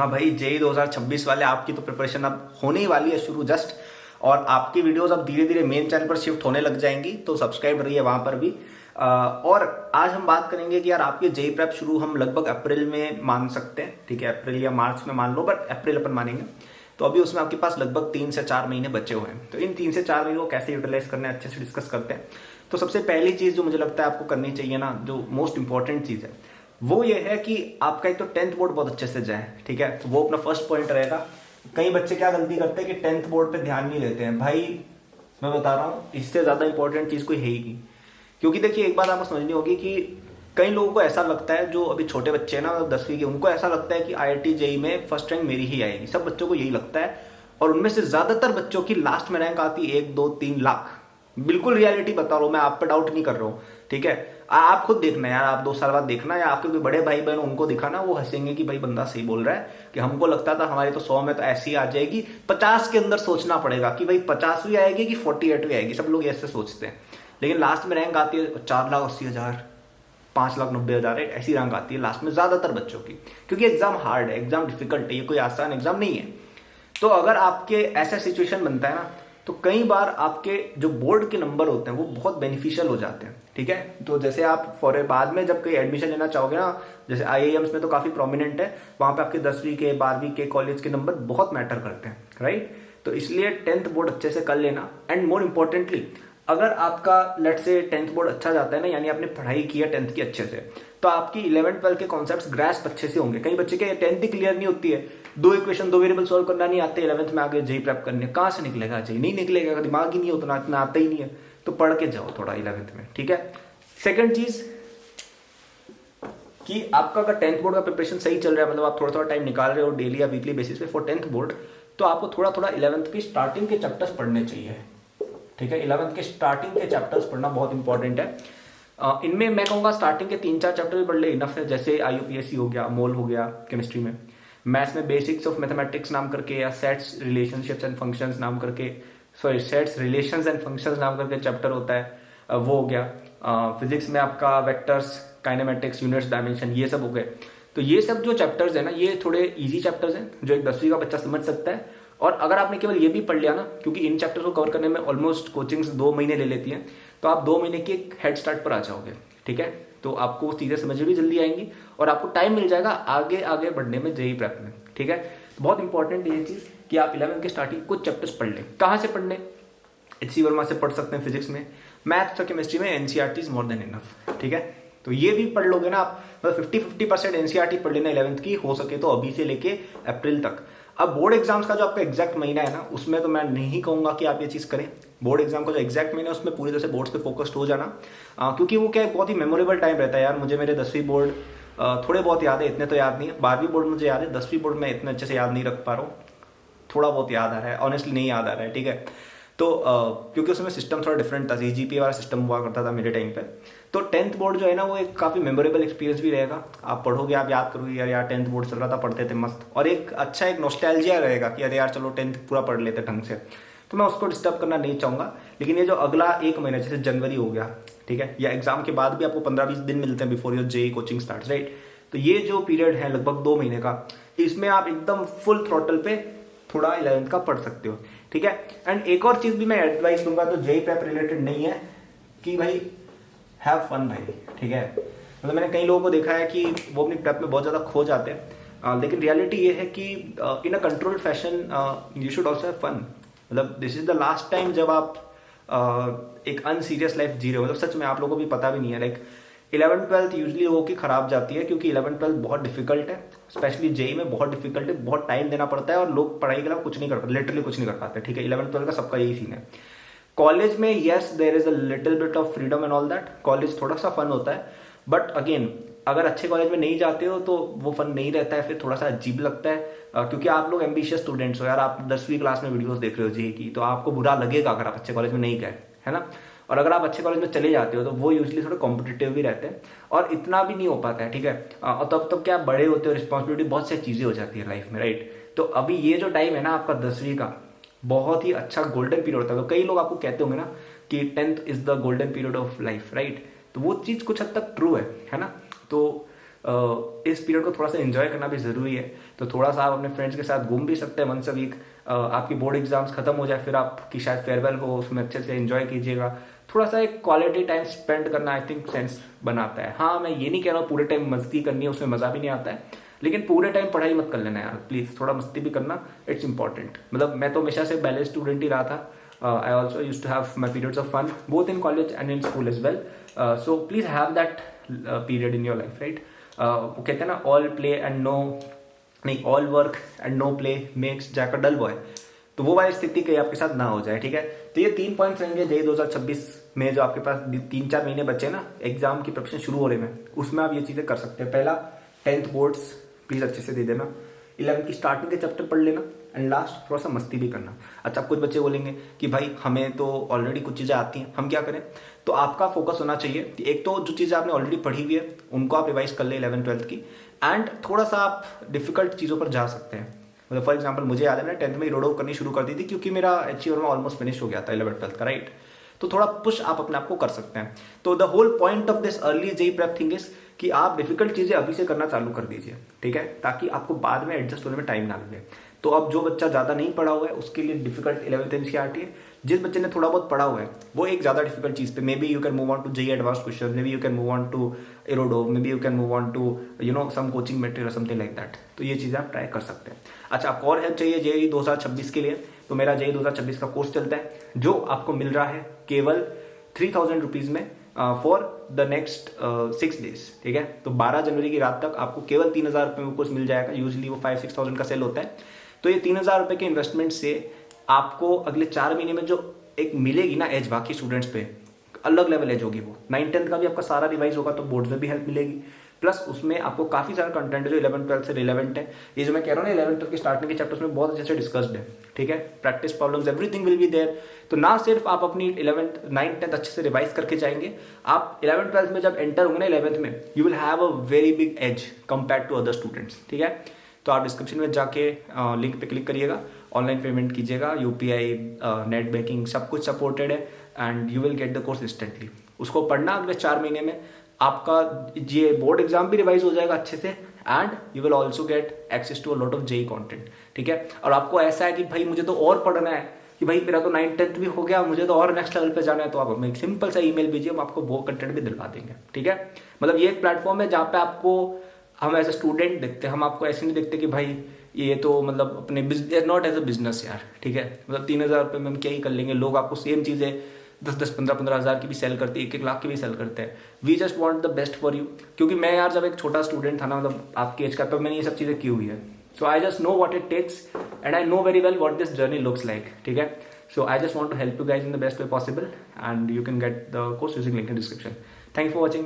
हाँ भाई, जेई 2026 वाले आपकी तो प्रिपरेशन अब होने ही वाली है शुरू जस्ट। और आपकी वीडियोस अब धीरे धीरे मेन चैनल पर शिफ्ट होने लग जाएंगी, तो सब्सक्राइब रहिए वहां पर भी। और आज हम बात करेंगे कि यार आपकी जेई प्रेप शुरू हम लगभग अप्रैल में मान सकते हैं, ठीक है, अप्रैल या मार्च में मान लो, बट अप्रैल अपन मानेंगे। तो अभी उसमें आपके पास लगभग 3 से 4 महीने बचे हुए हैं, तो इन 3 से 4 महीनों को कैसे यूटिलाइज करना है अच्छे से डिस्कस करते हैं। तो सबसे पहली चीज जो मुझे लगता है आपको करनी चाहिए ना, जो मोस्ट इंपॉर्टेंट चीज है वो ये है कि आपका एक तो 10th बोर्ड बहुत अच्छे से जाए, ठीक है, तो वो अपना फर्स्ट पॉइंट रहेगा। कई बच्चे क्या गलती करते हैं कि 10th बोर्ड पे ध्यान नहीं देते हैं। भाई मैं बता रहा हूँ, इससे ज्यादा इंपॉर्टेंट चीज कोई है ही नहीं। क्योंकि देखिए एक बात आपको समझनी होगी कि कई लोगों को ऐसा लगता है, जो अभी छोटे बच्चे हैं ना 10वीं के, उनको ऐसा लगता है कि IIT जेई में फर्स्ट रैंक मेरी ही आएगी। सब बच्चों को यही लगता है, और उनमें से ज्यादातर बच्चों की लास्ट में रैंक आती है 1 2 3 लाख। बिल्कुल रियलिटी बता रहा हूं मैं, आप पे डाउट नहीं कर रहा हूं, ठीक है। आप खुद देखना यार, आप 2 साल बाद देखना, या आपके कोई बड़े भाई बहन उनको दिखाना, वो हंसेंगे कि भाई बंदा सही बोल रहा है, कि हमको लगता था हमारी तो 100 में तो ऐसी आ जाएगी, 50 के अंदर सोचना पड़ेगा कि भाई 50वीं आएगी कि 48वीं आएगी। सब लोग ऐसे सोचते हैं, लेकिन लास्ट में रैंक आती है 4,80,000, 5,90,000, ऐसी रैंक आती है लास्ट में ज्यादातर बच्चों की। क्योंकि एग्जाम हार्ड है, एग्जाम डिफिकल्ट है, ये कोई आसान एग्जाम नहीं है। तो अगर आपके ऐसा सिचुएशन बनता है ना, तो कई बार आपके जो बोर्ड के नंबर होते हैं वो बहुत बेनिफिशियल हो जाते हैं, ठीक है। तो जैसे आप फॉर बाद में जब कोई एडमिशन लेना चाहोगे ना, जैसे IIMs में तो काफी प्रोमिनेंट है, वहां पे आपके 10वीं के 12वीं के कॉलेज के नंबर बहुत मैटर करते हैं, राइट। तो इसलिए 10th बोर्ड अच्छे से कर लेना। एंड मोर इंपॉर्टेंटली, अगर आपका लेट से 10th बोर्ड अच्छा जाता है ना, यानी आपने पढ़ाई की है 10th की अच्छे से, तो आपकी 11th 12th के कॉन्सेप्ट्स ग्रास्प अच्छे से होंगे। कई बच्चे के 10th ही क्लियर नहीं होती है, 2 इक्वेशन 2 वेरिएबल सॉल्व करना नहीं आते, 11th में आगे जेई प्रेप करने कहां से निकलेगा, जेई नहीं निकलेगा, दिमाग ही नहीं उतना, इतना आता ही नहीं है। तो पढ़ के जाओ थोड़ा 11th में, ठीक है। सेकंड चीज कि आपका अगर 10th बोर्ड का प्रिपरेशन सही चल रहा है, मतलब आप थोड़ा थोड़ा टाइम निकाल रहे हो डेली या वीकली बेसिस पे फॉर 10th बोर्ड, तो आपको थोड़ा थोड़ा 11th की स्टार्टिंग के चैप्टर्स पढ़ने चाहिए, ठीक है। 11th के स्टार्टिंग के चैप्टर्स पढ़ना बहुत इंपॉर्टेंट है। इनमें मैं कहूंगा स्टार्टिंग के 3 4 चैप्टर भी पढ़ ले इनफ है। जैसे IUPAC हो गया, मोल हो गया केमिस्ट्री में, मैथ्स में बेसिक्स ऑफ मैथमेटिक्स नाम करके, या सेट्स रिलेशनशिप्स एंड फंक्शंस नाम करके, sorry sets relations and functions नाम करके चैप्टर होता है, वो हो गया। फिजिक्स में आपका वेक्टर्स, काइनेमेटिक्स, यूनिट्स, डायमेंशन, ये सब हो गए। तो ये सब जो चैप्टर्स है ना, ये थोड़े इजी चैप्टर्स हैं जो एक 10वीं का बच्चा समझ सकता है। और अगर आपने केवल ये भी पढ़ लिया ना, क्योंकि इन चैप्टर्स को कवर करने में ऑलमोस्ट कोचिंग्स 2 महीने ले लेती हैं, तो आप 2 महीने की एक हेड स्टार्ट पर आ जाओगे, ठीक है। तो आपको चीजें समझ भी जल्दी आएंगी और आपको टाइम मिल जाएगा आगे आगे बढ़ने में जेई प्रेप में, ठीक है। तो बहुत इंपॉर्टेंट ये चीज कि आप 11th के स्टार्टिंग कुछ चैप्टर्स पढ़ लें। कहां से पढ़ने? HC वर्मा से पढ़ सकते हैं फिजिक्स में, मैथ्स और केमिस्ट्री में NCERT is more than enough, ठीक है। तो ये भी पढ़ लोगे ना आप, मतलब 50-50% NCERT पढ़ लेना 11th की, हो सके तो अभी से लेके अप्रैल तक। अब बोर्ड एग्जाम्स का जो आपका एग्जैक्ट महीना है ना, उसमें तो मैं नहीं कहूंगा कि आप ये चीज करें। बोर्ड एग्जाम का जो एग्जैक्ट महीना है उसमें पूरी तरह से बोर्ड्स पे फोकस्ड हो जाना, क्योंकि वो क्या बहुत ही मेमोरेबल टाइम रहता है यार। मुझे मेरे 10वीं बोर्ड थोड़े बहुत याद है, इतने तो याद नहीं है। 12वीं बोर्ड मुझे याद है, 10वीं बोर्ड में इतने अच्छे से याद नहीं रख पा रहा हूँ, थोड़ा बहुत याद आ रहा है, ऑनेस्टली नहीं याद आ रहा है, ठीक है। तो क्योंकि उसमें सिस्टम थोड़ा डिफरेंट था, CGPA वाला सिस्टम हुआ करता था मेरे टाइम पे। तो 10th बोर्ड जो है ना, वो एक काफी मेमोरेबल एक्सपीरियंस भी रहेगा। आप पढ़ोगे, आप याद करोगे यार यार 10th बोर्ड चल रहा था, पढ़ते थे मस्त, और एक अच्छा एक नॉस्टैल्जिया रहेगा कि अरे यार चलो 10th पूरा पढ़ लेते ढंग से। तो मैं उसको डिस्टर्ब करना नहीं चाहूंगा। लेकिन ये जो अगला 1 महीना, जैसे जनवरी हो गया, ठीक है, या एग्जाम के बाद भी आपको 15-20 दिन मिलते हैं before your JEE coaching start, right. तो ये जो पीरियड है लगभग 2 महीने का, इसमें आप एकदम फुल थ्रॉटल पे थोड़ा 11th का पढ़ सकते हो, ठीक है। एंड एक और चीज भी मैं एडवाइस दूंगा, तो जेई प्रेप रिलेटेड नहीं है, कि भाई हैव फन भाई, ठीक है। मतलब मैंने कई लोगों को देखा है कि वो अपनी प्रेप में बहुत ज्यादा खो जाते हैं, लेकिन रियलिटी ये है कि in a controlled fashion you should also have fun. मतलब this is the last time जब आप एक अनसीरियस लाइफ जी रहे हो। मतलब सच में आप लोगों को भी पता भी नहीं है, लाइक 11th 12th यूजली लोगों की खराब जाती है, क्योंकि 11th 12th बहुत डिफिकल्ट है, स्पेशली जेई में बहुत डिफिकल्ट है, बहुत टाइम देना पड़ता है, और लोग पढ़ाई के अलावा कुछ नहीं कर पाते, लिटरली कुछ नहीं कर पाते, ठीक है। 11th 12th का सबका यही सीन है। कॉलेज में yes there is a little bit of freedom and all that, college थोड़ा सा फन होता है, बट अगेन अगर अच्छे कॉलेज में नहीं जाते हो तो वो फन नहीं रहता है, फिर थोड़ा सा अजीब लगता है। क्योंकि आप लोग एम्बिशियस स्टूडेंट्स हो यार, आप 10वीं क्लास में वीडियोस देख रहे हो जेई की, तो आपको बुरा लगेगा अगर आप अच्छे कॉलेज में नहीं गए, है ना। और अगर आप अच्छे कॉलेज में चले जाते हो तो वो यूजली थोड़े कॉम्पिटिटिव भी रहते हैं, और इतना भी नहीं हो पाता है, ठीक है। और तब क्या बड़े होते हो, रिस्पॉन्सिबिलिटी बहुत सी चीजें हो जाती है लाइफ में, राइट। तो अभी ये जो टाइम है ना आपका 10वीं का, बहुत ही अच्छा गोल्डन पीरियड होता है। तो कई लोग आपको कहते होंगे ना कि 10th is the golden period of life, right. तो वो चीज कुछ हद तक ट्रू है ना। तो इस पीरियड को थोड़ा सा एंजॉय करना भी ज़रूरी है। तो थोड़ा सा आप अपने फ्रेंड्स के साथ घूम भी सकते हैं वंस अ वीक। आपकी बोर्ड एग्जाम्स खत्म हो जाए, फिर आपकी शायद फेयरवेल हो, उसमें अच्छे से एंजॉय कीजिएगा। थोड़ा सा एक क्वालिटी टाइम स्पेंड करना आई थिंक सेंस बनाता है। हाँ, मैं ये नहीं कह रहा हूँ पूरे टाइम मस्ती करनी है, उसमें मज़ा भी नहीं आता है, लेकिन पूरे टाइम पढ़ाई मत कर लेना यार प्लीज़, थोड़ा मस्ती भी करना, इट्स इंपॉर्टेंट। मतलब मैं तो हमेशा से बैलेंस स्टूडेंट ही रहा था। I also used to have my periods of fun both in college and in school as well. So please have that period in your life, right? वो कहते हैं ना all play and no, नहीं all work and no play makes Jack a dull boy. तो वो वाली स्थिति कहीं आपके साथ ना हो जाए, ठीक है। तो ये 3 पॉइंट्स रहेंगे जेईई 2026 में, जो आपके पास 3-4 महीने बचे हैं ना एग्जाम की प्रिपरेशन शुरू हो रहे में, उसमें आप ये चीज़ें कर सकते हैं। पहला 10th बोर्ड्स प्लीज़ अच्छे से दे देना, 11th की स्टार्टिंग के चैप्टर पढ़ लेना, एंड लास्ट थोड़ा सा मस्ती भी करना। अच्छा, कुछ बच्चे बोलेंगे कि भाई हमें तो ऑलरेडी कुछ चीज़ें आती हैं, हम क्या करें? तो आपका फोकस होना चाहिए कि एक तो जो चीज़ें आपने ऑलरेडी पढ़ी हुई है उनको आप रिवाइज कर ले 11th-12th की, एंड थोड़ा सा आप डिफिकल्ट चीज़ों पर जा सकते हैं। मतलब फॉर एग्जाम्पल मुझे याद है मैंने 10th में ही रोड करनी शुरू कर दी थी, क्योंकि मेरा HCR में ऑलमोस्ट फिनिश हो गया था 11th-12th का, राइट। तो थोड़ा पुश आप अपने आप को कर सकते हैं। तो the whole point of this early JEE prep thing is कि आप डिफिकल्ट चीज़ें अभी से करना चालू कर दीजिए, ठीक है, ताकि आपको बाद में एडजस्ट होने में टाइम ना लगे। तो अब जो बच्चा ज़्यादा नहीं पढ़ा हुआ है उसके लिए डिफिकल्ट 11th NCERT है। जिस बच्चे ने थोड़ा बहुत पढ़ा हुआ है वो एक ज़्यादा डिफिकल्ट चीज़ पे, maybe you can move on to JEE advance question, maybe you can move on to Irodov, maybe you can move on to some coaching material something like that. तो ये चीज़ें आप try कर सकते हैं। अच्छा, आपको और हेल्प चाहिए जेईई 2026 के लिए, तो मेरा जेईई 2026 का कोर्स चलता है जो आपको मिल रहा है केवल 3000 रुपीज़ में फॉर द नेक्स्ट 6 डेज, ठीक है। तो 12 जनवरी की रात तक आपको केवल 3000 रुपये में कोर्स मिल जाएगा। यूजली वो 5-6 का सेल होता है। तो ये 3000 रुपये के इन्वेस्टमेंट से आपको अगले 4 महीने में जो एक मिलेगी ना एज, बाकी स्टूडेंट्स पे अलग लेवल एज होगी। वो 9th-10th का भी आपका सारा रिवाइज होगा, तो बोर्ड्स में भी हेल्प मिलेगी। प्लस उसमें आपको काफ़ी सारा कंटेंट है जो 11th-12th से रिलेवेंट है। ये जो मैं कह रहा हूँ ना 11th-12th के स्टार्टिंग के चैप्टर्स में बहुत अच्छे से डिस्कस्ड है, ठीक है। Practice problems everything will be there. तो ना सिर्फ आप अपनी 11th, 9th, 10th अच्छे से रिवाइज करके जाएंगे, आप 11th-12th में जब एंटर होंगे ना 11th में, you will have a very big edge compare to other students, ठीक है। तो आप डिस्क्रिप्शन में जाके लिंक पे क्लिक करिएगा, ऑनलाइन पेमेंट कीजिएगा, UPI, नेट बैंकिंग सब कुछ सपोर्टेड है, and you will get the course instantly. उसको पढ़ना अगले 4 महीने में, आपका ये बोर्ड एग्जाम भी रिवाइज हो जाएगा अच्छे से, and you will also get access to a lot of JEE content, ठीक है। और आपको ऐसा है कि भाई मुझे तो और पढ़ना है, कि भाई मेरा तो 9th-10th भी हो गया, मुझे तो और नेक्स्ट लेवल पे जाना है, तो आप हमें एक सिंपल सा ईमेल भेजिए, हम आपको वो कंटेंट भी दिलवा देंगे, ठीक है। मतलब ये एक प्लेटफॉर्म है जहाँ पे आपको हम एज ए स्टूडेंट देखते हैं, हम आपको ऐसे नहीं देखते कि भाई ये तो मतलब अपने नॉट एज अ बिजनेस यार, ठीक है। मतलब 3000 रुपये में हम क्या ही कर लेंगे, लोग आपको सेम चीज़ें 10-10, 15-15 हज़ार की भी सेल करते हैं, 1-1 लाख की भी सेल करते हैं। We just want the best for you. क्योंकि मैं यार जब एक छोटा स्टूडेंट था ना, मतलब आपकी एज का, तो मैंने ये सब चीज़ें की हुई है। So I just know what it takes and I know very well what this journey looks like, ठीक है। So I just want to help you guys in the best way possible, and you can get the course using link in description. Thank you for watching.